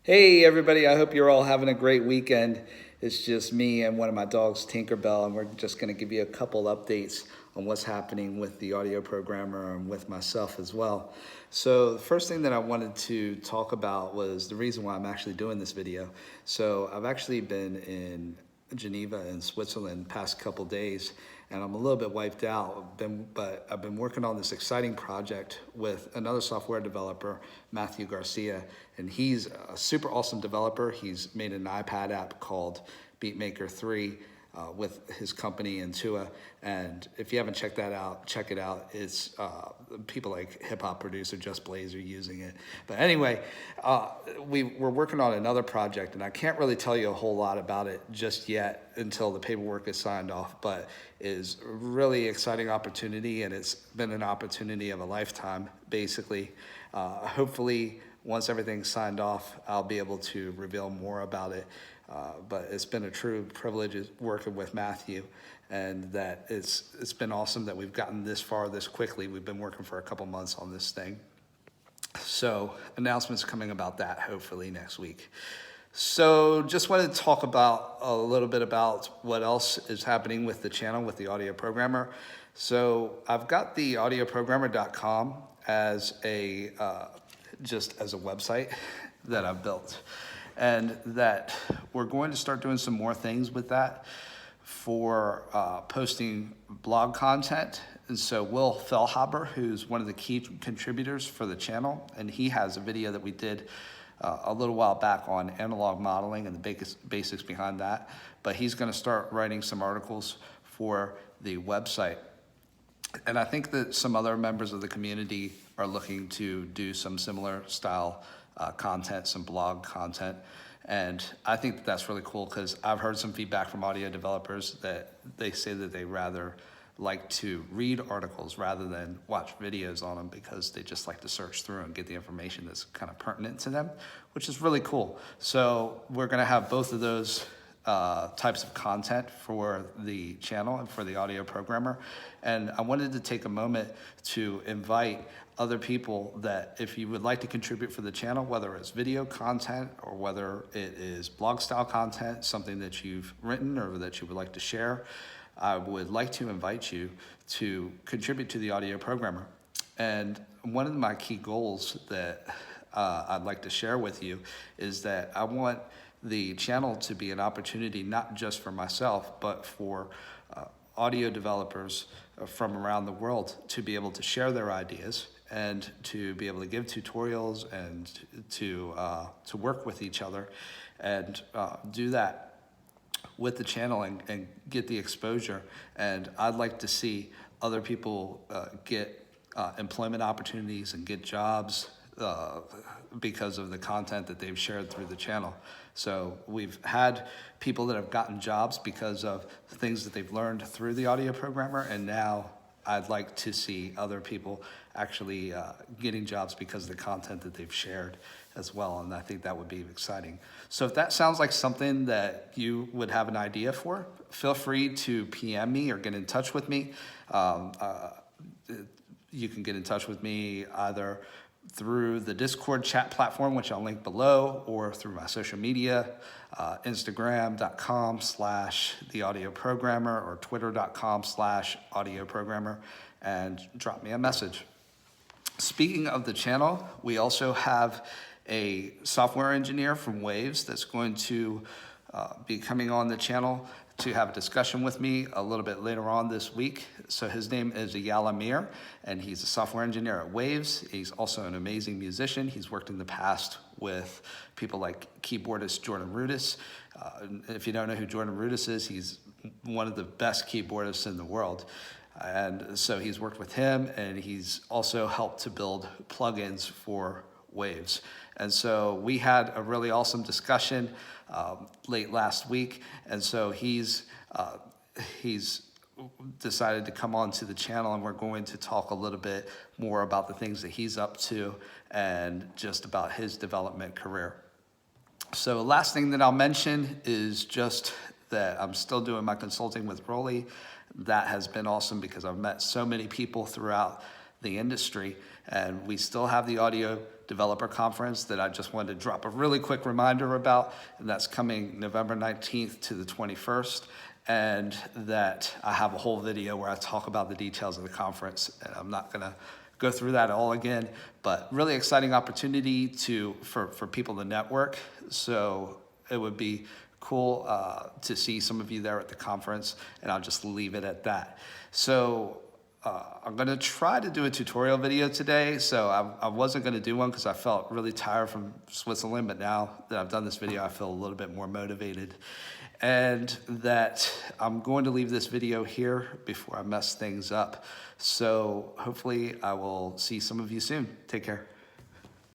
Hey everybody, I hope you're all having a great weekend. It's just me and one of my dogs, Tinkerbell, and we're just going to give you a couple updates on what's happening with the audio programmer and with myself as well. So the first thing that I wanted to talk about was the reason why I'm actually doing this video. So I've actually been in Geneva in Switzerland past couple days, and I'm a little bit wiped out, but I've been working on this exciting project with another software developer, Matthew Garcia, and he's a super awesome developer. He's made an iPad app called Beatmaker 3 with his company Intua, and if you haven't checked that out, check it out. It's people like hip hop producer Just Blaze are using it. But anyway, we're working on another project, and I can't really tell you a whole lot about it just yet until the paperwork is signed off. But is a really exciting opportunity, and it's been an opportunity of a lifetime, basically. Hopefully, once everything's signed off, I'll be able to reveal more about it. But it's been a true privilege working with Matthew, and that it's been awesome that we've gotten this far this quickly. We've been working for a couple months on this thing. So announcements coming about that hopefully next week. So just wanted to talk about a little bit about what else is happening with the channel with the audio programmer. So I've got the audioprogrammer.com as a just as a website that I've built, and that we're going to start doing some more things with that for posting blog content. And so Will Fellhaber, who's one of the key contributors for the channel, and he has a video that we did a little while back on analog modeling and the basics behind that. But he's going to start writing some articles for the website. And I think that some other members of the community are looking to do some similar style content, some blog content. And I think that that's really cool, because I've heard some feedback from audio developers that they say that they rather like to read articles rather than watch videos on them, because they just like to search through and get the information that's kind of pertinent to them, which is really cool. So we're going to have both of those types of content for the channel and for the audio programmer. And I wanted to take a moment to invite other people that if you would like to contribute for the channel, whether it's video content or whether it is blog style content, something that you've written or that you would like to share, I would like to invite you to contribute to the audio programmer. And one of my key goals that I'd like to share with you is that I want the channel to be an opportunity not just for myself, but for audio developers from around the world to be able to share their ideas and to be able to give tutorials and to work with each other and do that with the channel and get the exposure. And I'd like to see other people get employment opportunities and get jobs because of the content that they've shared through the channel. So we've had people that have gotten jobs because of things that they've learned through the audio programmer, and now I'd like to see other people actually getting jobs because of the content that they've shared as well, and I think that would be exciting. So if that sounds like something that you would have an idea for, feel free to PM me or get in touch with me. You can get in touch with me either through the Discord chat platform, which I'll link below, or through my social media, Instagram.com/theaudioprogrammer or Twitter.com/audioprogrammer, and drop me a message. Speaking of the channel, we also have a software engineer from Waves that's going to be coming on the channel to have a discussion with me a little bit later on this week. So his name is Eyal Amir, and he's a software engineer at Waves. He's also an amazing musician. He's worked in the past with people like keyboardist Jordan Rudess. If you don't know who Jordan Rudess is, he's one of the best keyboardists in the world. And so he's worked with him, and he's also helped to build plugins for Waves. And so we had a really awesome discussion late last week, and so he's decided to come on to the channel, and we're going to talk a little bit more about the things that he's up to and just about his development career. So last thing that I'll mention is just that I'm still doing my consulting with Rolly. That has been awesome because I've met so many people throughout the industry, and we still have the audio Developer Conference that I just wanted to drop a really quick reminder about, and that's coming November 19th to the 21st. And that I have a whole video where I talk about the details of the conference. And I'm not gonna go through that all again, but really exciting opportunity for people to network. So it would be cool to see some of you there at the conference, and I'll just leave it at that. So I'm gonna try to do a tutorial video today. So I wasn't gonna do one because I felt really tired from Switzerland, but now that I've done this video, I feel a little bit more motivated. And that I'm going to leave this video here before I mess things up. So hopefully I will see some of you soon. Take care.